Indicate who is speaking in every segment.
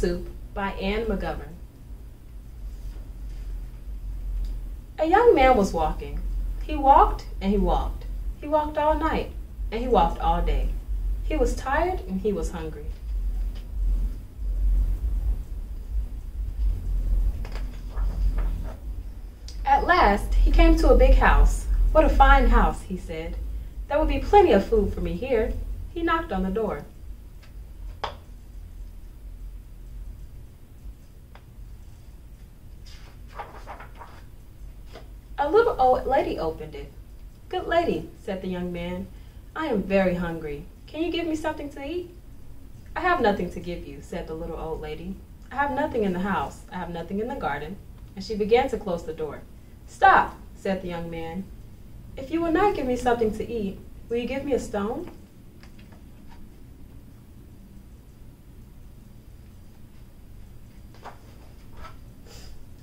Speaker 1: Soup by Ann McGovern. A young man was walking. He walked and he walked. He walked all night and he walked all day. He was tired and he was hungry. At last, he came to a big house. "What a fine house," he said. "There will be plenty of food for me here." He knocked on the door. A little old lady opened it. "Good lady," said the young man, "I am very hungry. Can you give me something to eat?" "I have nothing to give you," said the little old lady. "I have nothing in the house. I have nothing in the garden." And she began to close the door. "Stop," said the young man. "If you will not give me something to eat, will you give me a stone?"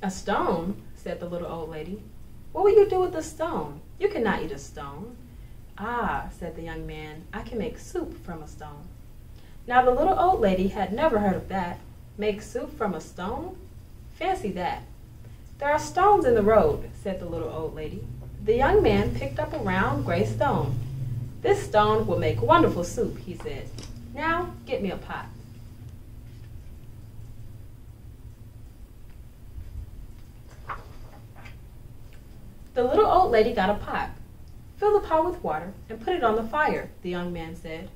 Speaker 1: "A stone?" said the little old lady. "What will you do with a stone? You cannot eat a stone." "Ah," said the young man, "I can make soup from a stone." Now the little old lady had never heard of that. Make soup from a stone? Fancy that. "There are stones in the road," said the little old lady. The young man picked up a round gray stone. "This stone will make wonderful soup," he said. "Now get me a pot." The little old lady got a pot. "Fill the pot with water and put it on the fire," the young man said.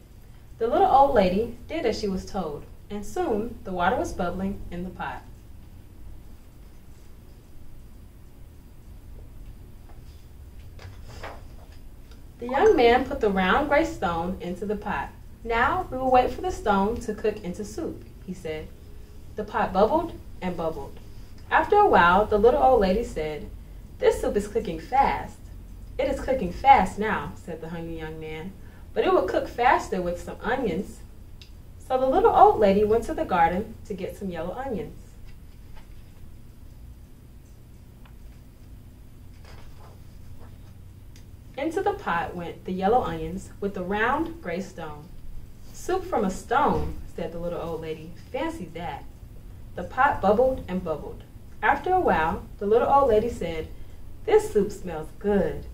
Speaker 1: The little old lady did as she was told, and soon the water was bubbling in the pot. The young man put the round gray stone into the pot. "Now we will wait for the stone to cook into soup," he said. The pot bubbled and bubbled. After a while, the little old lady said, "This soup is cooking fast." "It is cooking fast now," said the hungry young man, "but it will cook faster with some onions." So the little old lady went to the garden to get some yellow onions. Into the pot went the yellow onions with the round gray stone. "Soup from a stone," said the little old lady. "Fancy that." The pot bubbled and bubbled. After a while, the little old lady said, "This soup smells good."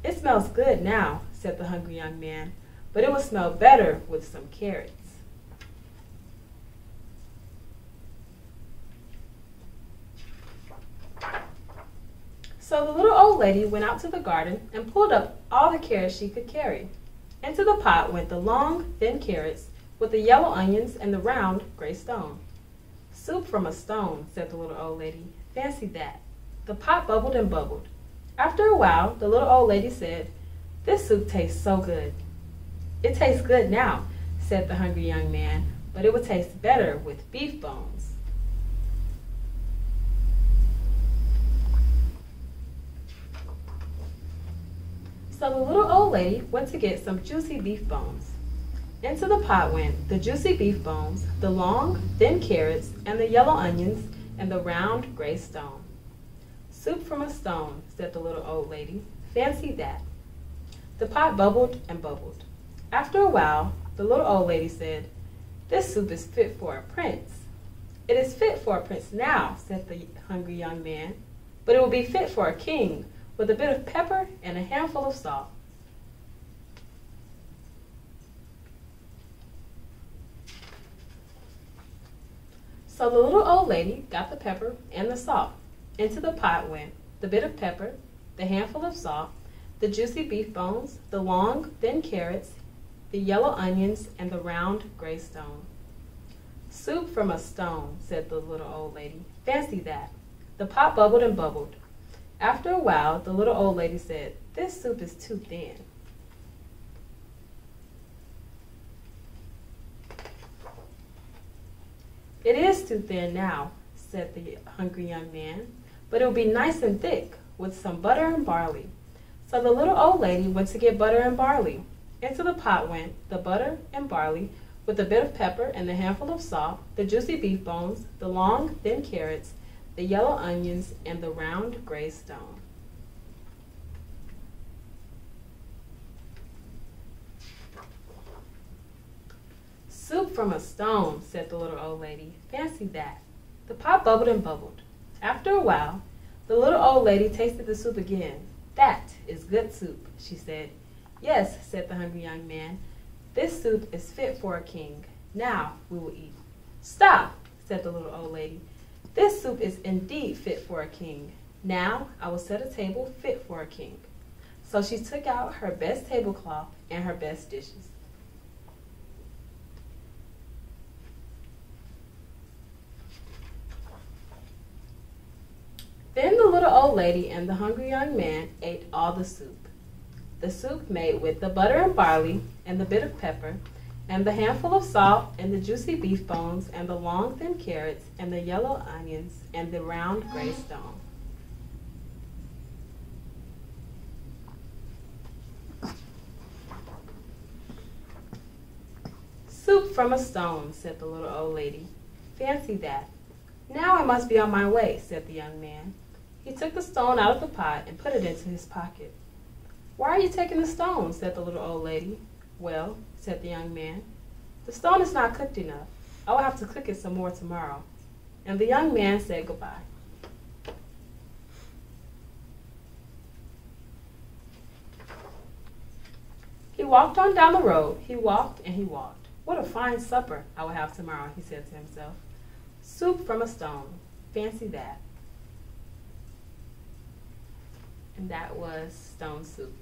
Speaker 1: "It smells good now," said the hungry young man, "but it will smell better with some carrots." So the little old lady went out to the garden and pulled up all the carrots she could carry. Into the pot went the long, thin carrots with the yellow onions and the round, gray stone. "Soup from a stone," said the little old lady. "Fancy that." The pot bubbled and bubbled. After a while, the little old lady said, "This soup tastes so good." "It tastes good now," said the hungry young man, "but it will taste better with beef bones." So the little old lady went to get some juicy beef bones. Into the pot went the juicy beef bones, the long, thin carrots, and the yellow onions, and the round, gray stone. "Soup from a stone," said the little old lady. "Fancy that." The pot bubbled and bubbled. After a while, the little old lady said, "This soup is fit for a prince." "It is fit for a prince now," said the hungry young man, "but it will be fit for a king, with a bit of pepper and a handful of salt." So the little old lady got the pepper and the salt. Into the pot went the bit of pepper, the handful of salt, the juicy beef bones, the long, thin carrots, the yellow onions, and the round, gray stone. "Soup from a stone," said the little old lady. "Fancy that." The pot bubbled and bubbled. After a while, the little old lady said, "This soup is too thin." "It is too thin now," said the hungry young man, "but it will be nice and thick with some butter and barley." So the little old lady went to get butter and barley. Into the pot went the butter and barley with a bit of pepper and a handful of salt, the juicy beef bones, the long, thin carrots, the yellow onions, and the round, gray stone. Soup from a stone, said the little old lady. Fancy that. The pot bubbled and bubbled. After a while, the little old lady tasted the soup again. That is good soup, she said. Yes, said the hungry young man. This soup is fit for a king. Now we will eat. Stop, said the little old lady. This soup is indeed fit for a king. Now I will set a table fit for a king. So she took out her best tablecloth and her best dishes. Then the little old lady and the hungry young man ate all the soup. The soup made with the butter and barley and the bit of pepper and the handful of salt and the juicy beef bones and the long thin carrots and the yellow onions and the round gray stone. Soup from a stone, said the little old lady. Fancy that. Now I must be on my way, said the young man. He took the stone out of the pot and put it into his pocket. Why are you taking the stone? Said the little old lady. Well, said the young man, the stone is not cooked enough. I will have to cook it some more tomorrow. And the young man said goodbye. He walked on down the road. He walked and he walked. What a fine supper I will have tomorrow, he said to himself. Soup from a stone. Fancy that. And that was Stone Soup.